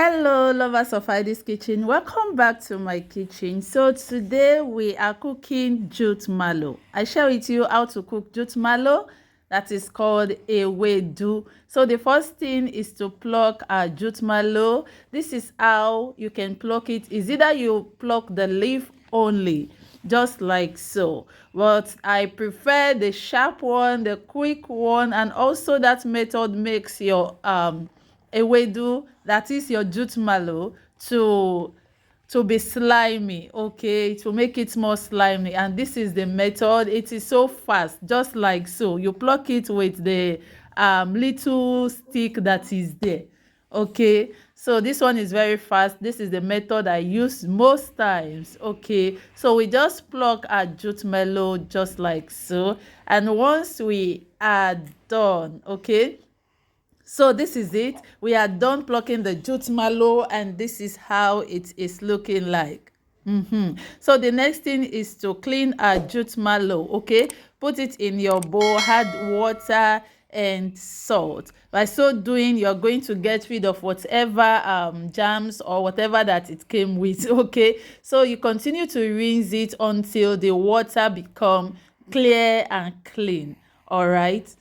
Hello lovers of Heidi's kitchen, welcome back to my kitchen. So today we are cooking jute mallow. I share with you how to cook jute mallow, that is called Ewedu. So the first thing is to pluck our jute mallow. This is how you can pluck it. Is either you pluck the leaf only, just like so, but I prefer the sharp one, the quick one, and also that method makes your ewedu, that is your jute mallow, to be slimy. Okay, to make it more slimy. And this is the method. It is so fast, just like so. You pluck it with the little stick that is there. Okay, so this one is very fast. This is the method I use most times. Okay, so we just pluck our jute mallow just like so, and once we are done, okay, so this is it. We are done plucking the jute mallow, and this is how it is looking like. So the next thing is to clean our jute mallow. Okay, put it in your bowl, add water and salt. By so doing, you're going to get rid of whatever germs or whatever that it came with. Okay, so you continue to rinse it until the water become clear and clean. All right.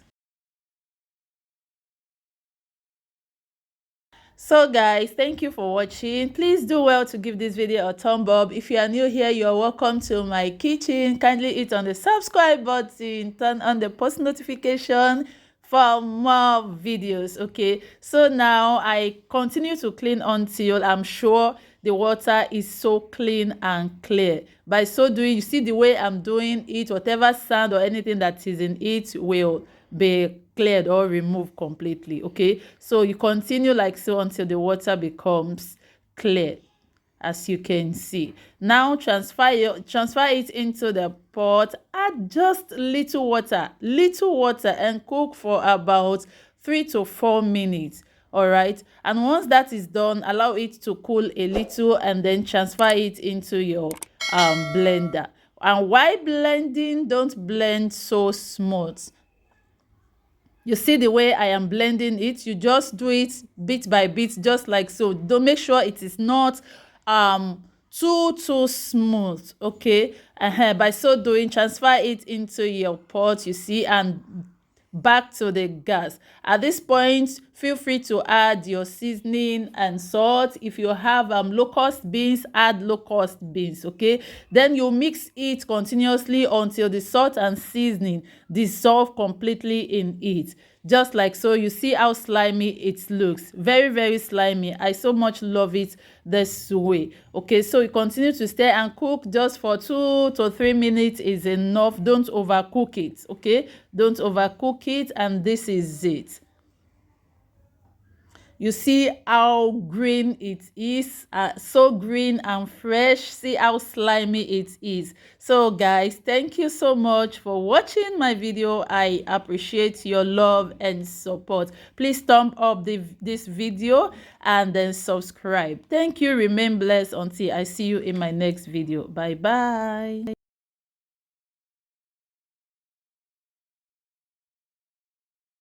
So guys, thank you for watching. Please do well to give this video a thumb up. If you are new here, you are welcome to my kitchen. Kindly hit on the subscribe button, turn on the post notification for more videos. Okay, so now I continue to clean until I'm sure the water is so clean and clear. By so doing, you see the way I'm doing it, whatever sand or anything that is in it will be cleared or removed completely. Okay, so you continue like so until the water becomes clear, as you can see. Now transfer it into the pot. Add just little water, and cook for about 3 to 4 minutes. All right, and once that is done, allow it to cool a little and then transfer it into your blender. And while blending, don't blend so smooth. You see the way I am blending it. You just do it bit by bit, just like so. Don't make sure it is not too smooth. Okay, by so doing, transfer it into your pot, you see, and back to the gas. At this point, feel free to add your seasoning and salt. If you have locust beans, add locust beans. Okay, then you mix it continuously until the salt and seasoning dissolve completely in it, just like so. You see how slimy it looks. Very slimy. I so much love it this way. Okay, so you continue to stir and cook just for 2 to 3 minutes is enough. Don't overcook it. Okay, don't overcook it. And this is it. You see how green it is, so green and fresh. See how slimy it is. So guys, thank you so much for watching my video. I appreciate your love and support. Please thumb up this video and then subscribe. Thank you. Remain blessed until I see you in my next video. Bye bye.